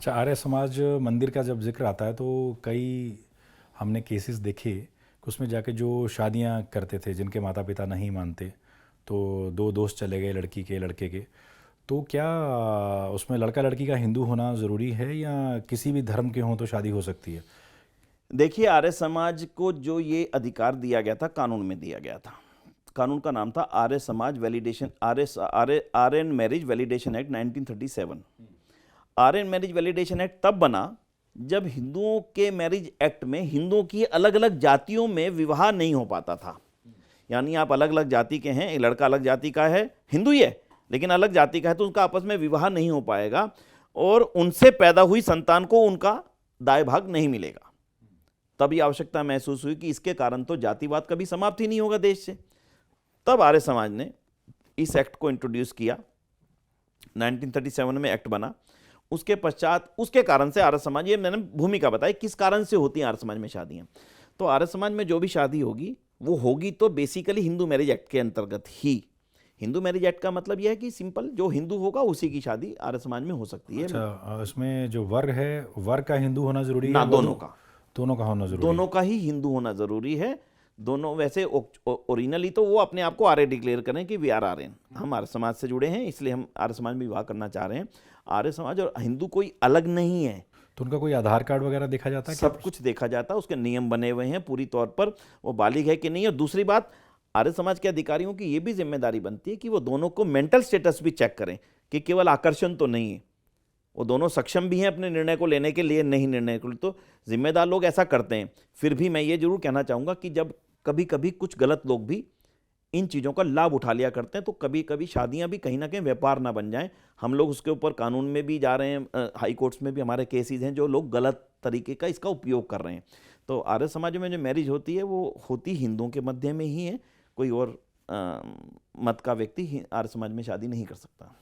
अच्छा, आर्य समाज मंदिर का जब जिक्र आता है तो कई हमने केसेस देखे कि उसमें जाके जो शादियां करते थे जिनके माता पिता नहीं मानते, तो दो दोस्त चले गए लड़की के लड़के के, तो क्या उसमें लड़का लड़की का हिंदू होना ज़रूरी है या किसी भी धर्म के हों तो शादी हो सकती है? देखिए, आर्य समाज को जो ये अधिकार दिया गया था, कानून में दिया गया था। कानून का नाम था Arya Samaj validation, Aryan marriage validation act 1937। Aryan marriage validation act तब बना जब हिंदुओं के मैरिज एक्ट में हिंदुओं की अलग अलग जातियों में विवाह नहीं हो पाता था। यानी आप अलग अलग जाति के हैं, एक लड़का अलग जाति का है, हिंदू ही है लेकिन अलग जाति का है, तो उनका आपस में विवाह नहीं हो पाएगा और उनसे पैदा हुई संतान को उनका दाय भाग नहीं मिलेगा। तब ये आवश्यकता महसूस हुई कि इसके कारण तो जातिवाद कभी समाप्त ही नहीं होगा देश से। तब आर्य समाज ने इस एक्ट को इंट्रोड्यूस किया, 1937 में एक्ट बना। उसके पश्चात उसके कारण से आर्य समाज, ये मैंने भूमिका बताई किस कारण से होती हैं आर्य समाज में शादियां। तो आर्य समाज में जो भी शादी होगी वो होगी तो बेसिकली हिंदू मैरिज एक्ट के अंतर्गत ही। हिंदू मैरिज एक्ट का मतलब यह है कि सिंपल जो हिंदू होगा उसी की शादी आर्य समाज में हो सकती है। अच्छा, इसमें जो वर है, वर का हिंदू होना ज़रूरी है, ना, दोनों का, दोनों का होना ज़रूरी दोनों है? का ही हिंदू होना जरूरी है। दोनों वैसे ओरिजिनली तो वो अपने आप को आर्य डिक्लेयर करें कि वी आर आर्यन, हम आर्य समाज से जुड़े हैं, इसलिए हम आर्य समाज में विवाह करना चाह रहे हैं। आर्य समाज और हिंदू कोई अलग नहीं है। तो उनका कोई आधार कार्ड वगैरह देखा जाता है क्या? सब कुछ देखा जाता है, उसके नियम बने हुए हैं पूरी तौर पर, वो बालिग है कि नहीं। और दूसरी बात, आर्य समाज के अधिकारियों की ये भी जिम्मेदारी बनती है कि वो दोनों को मेंटल स्टेटस भी चेक करें कि केवल आकर्षण तो नहीं है, वो दोनों सक्षम भी हैं अपने निर्णय को लेने के लिए, नहीं निर्णय को। तो जिम्मेदार लोग ऐसा करते हैं। फिर भी मैं ये जरूर कहना चाहूँगा कि जब कभी कभी कुछ गलत लोग भी इन चीज़ों का लाभ उठा लिया करते हैं तो कभी कभी शादियां भी कहीं ना कहीं व्यापार ना बन जाएं। हम लोग उसके ऊपर कानून में भी जा रहे हैं, हाई कोर्ट्स में भी हमारे केसेस हैं जो लोग गलत तरीके का इसका उपयोग कर रहे हैं। तो आर्य समाज में जो मैरिज होती है वो होती हिंदुओं के मध्य में ही है, कोई और मत का व्यक्ति आर्य समाज में शादी नहीं कर सकता।